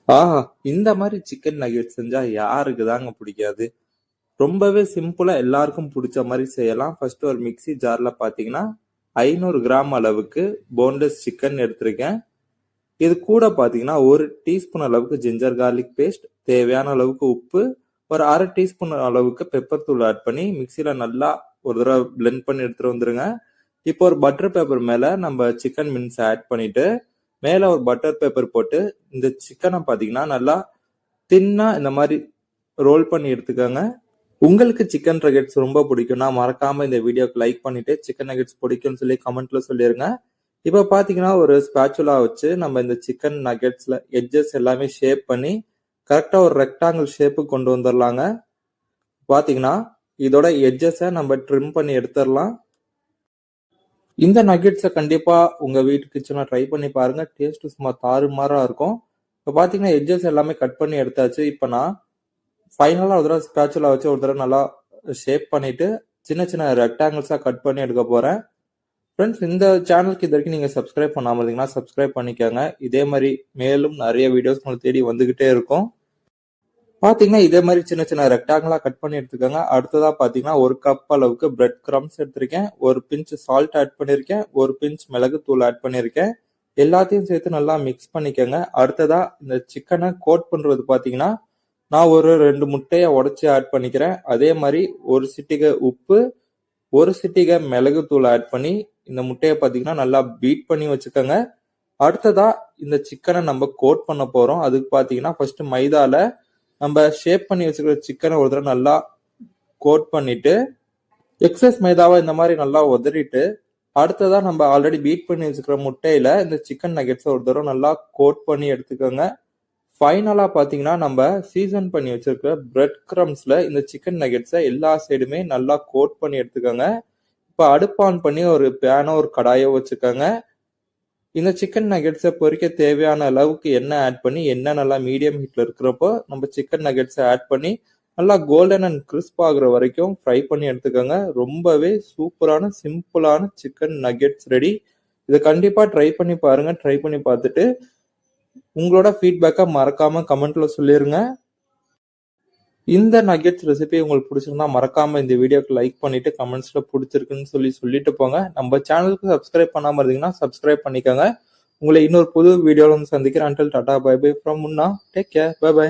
ஆஹா! இந்த மாரி chicken nuggets செஞ்சா யாருக்கு தாங்க பிடிக்காது? ரொம்பவே சிம்பிளா எல்லாருக்கும் புடிச்ச மாரி செய்யலாம். ஃபர்ஸ்ட் ஒரு மிக்ஸி ஜார்ல பார்த்தீங்கன்னா, 500 கிராம் அளவுக்கு போன்லெஸ் சிக்கன் எடுத்திருக்கேன். இது கூட பார்த்தீங்கன்னா, 1 டீஸ்பூன் அளவுக்கு ஜிஞ்சர் கார்லிக் பேஸ்ட், தேவையான அளவுக்கு உப்பு, ஒரு 1/2 டீஸ்பூன் அளவுக்கு பெப்பர் தூள் ஆட் பண்ணி மிக்ஸில நல்லா ஒரு தடவ பிளெண்ட் பண்ணி எடுத்துட்டு வந்துருங்க. இப்போ ஒரு பட்டர் பேப்பர் மேல நம்ம சிக்கன் மின்ஸ் ஆட் பண்ணிட்டு, மேல ஒரு பட்டர் பேப்பர் போட்டு, இந்த சிக்கன பார்த்தீங்கன்னா, நல்லா தின்னா இந்த மாரி ரோல் பண்ணி எடுத்துக்கோங்க. உங்களுக்கு சிக்கன் நகெட்ஸ் ரொம்ப பிடிக்கும்னா மறக்காம இந்த வீடியோக்கு லைக் பண்ணிட்டு சிக்கன் நகெட்ஸ் பிடிக்கும்னு சொல்லி கமெண்ட்ல சொல்லிருங்க. இப்ப பாத்தீங்கன்னா ஒரு ஸ்பாச்சுலா வச்சு நம்ம இந்த சிக்கன் நகெட்ஸ்ல எட்ஜஸ் எல்லாமே ஷேப் பண்ணி கரெக்டா ஒரு ரெக்டாங்கிள் ஷேப்புக்கு கொண்டு வந்துடலாங்க. பாத்தீங்கன்னா இதோட எட்ஜஸை நம்ம ட்ரிம் பண்ணி எடுத்துடலாம். இந்த நகெட்ஸை கண்டிப்பா உங்க வீட்டு கிச்சன்ல ட்ரை பண்ணி பாருங்க. டேஸ்ட் சும்மா தாறுமாறா இருக்கும். இப்போ பாத்தீங்கன்னா எட்ஜஸ் எல்லாமே கட் பண்ணி எடுத்தாச்சு. இப்போ நான் ஃபைனலா ஒரு தடவை ஸ்பேச்சுலா வச்சு ஒரு தடவை நல்லா ஷேப் பண்ணிட்டு சின்ன சின்ன ரெக்டாங்கிள்ஸா கட் பண்ணி எடுக்க போறேன். ஃப்ரெண்ட்ஸ், இந்த சேனலுக்கு இது வரைக்கும் நீங்க சப்ஸ்கிரைப் பண்ணாம இருந்தீங்கன்னா சப்ஸ்கிரைப் பண்ணிக்கோங்க. இதே மாதிரி மேலும் நிறைய வீடியோஸ் உங்களுக்கு தேடி வந்துகிட்டே இருக்கும். பாத்தீங்கன்னா இதே மாதிரி சின்ன சின்ன ரெக்டாங்கிளா கட் பண்ணி எடுத்துக்கோங்க. அடுத்ததா பாத்தீங்கன்னா 1 கப் அளவுக்கு பிரெட் கிரம்ஸ் எடுத்திருக்கேன், ஒரு பிஞ்ச் சால்ட் ஆட் பண்ணிருக்கேன், ஒரு பிஞ்ச் மிளகு தூள் ஆட் பண்ணிருக்கேன். எல்லாத்தையும் சேர்த்து நல்லா மிக்ஸ் பண்ணிக்கோங்க. அடுத்ததா இந்த சிக்கனை கோட் பண்றது பாத்தீங்கன்னா நான் ஒரு 2 முட்டையை உடைச்சு ஆட் பண்ணிக்கிறேன். அதே மாதிரி ஒரு சிட்டிகை உப்பு, ஒரு சிட்டிகை மிளகு தூள் ஆட் பண்ணி இந்த முட்டையை பாத்தீங்கன்னா நல்லா பீட் பண்ணி வச்சுக்கோங்க. அடுத்ததா இந்த சிக்கனை நம்ம கோட் பண்ண போறோம். அதுக்கு பாத்தீங்கன்னா ஃபர்ஸ்ட் மைதால நம்ம ஷேப் பண்ணி வச்சுக்கிற சிக்கனை ஒரு தடவை நல்லா கோட் பண்ணிட்டு எக்ஸஸ் மைதாவை இந்த மாதிரி நல்லா உதறிட்டு அடுத்ததா நம்ம ஆல்ரெடி பீட் பண்ணி வச்சுக்கிற முட்டையில இந்த சிக்கன் நகெட்ஸை ஒரு தடவை நல்லா கோட் பண்ணி எடுத்துக்கோங்க. ஃபைனலா பாத்தீங்கன்னா நம்ம சீசன் பண்ணி வச்சிருக்கிற பிரெட் கிரம்ஸ்ல இந்த சிக்கன் நகெட்ஸை எல்லா சைடுமே நல்லா கோட் பண்ணி எடுத்துக்கோங்க. இப்போ அடுப்பு ஆன் பண்ணி ஒரு பேனோ ஒரு கடாயோ வச்சுக்கோங்க. இந்த சிக்கன் நகெட்ஸை பொரிக்க தேவையான அளவுக்கு எண்ணெய் ஆட் பண்ணி எண்ணெய் நல்லா மீடியம் ஹீட்ல இருக்கிறப்போ நம்ம சிக்கன் நகெட்ஸை ஆட் பண்ணி நல்லா கோல்டன் அண்ட் கிறிஸ்ப் ஆகுற வரைக்கும் ஃப்ரை பண்ணி எடுத்துக்கோங்க. ரொம்பவே சூப்பரான சிம்பிளான சிக்கன் நகெட்ஸ் ரெடி. இதை கண்டிப்பா ட்ரை பண்ணி பாருங்க. ட்ரை பண்ணி பார்த்துட்டு உங்களோட ஃபீட்பேக்கை மறக்காம கமெண்ட்ல சொல்லிருங்க. இந்த நகெட்ஸ் ரெசிபி உங்களுக்கு பிடிச்சிருந்தா மறக்காம இந்த வீடியோக்கு லைக் பண்ணிட்டு கமெண்ட்ஸ்ல பிடிச்சிருக்குன்னு சொல்லிட்டு போங்க. நம்ம சேனலுக்கு சப்ஸ்கிரைப் பண்ணாம இருந்தீங்கன்னா சப்ஸ்கிரைப் பண்ணிக்கோங்க. உங்களை இன்னொரு புது வீடியோல வந்து சந்திக்கிறேன். Until tata bye bye from Munna. Take care. Bye by.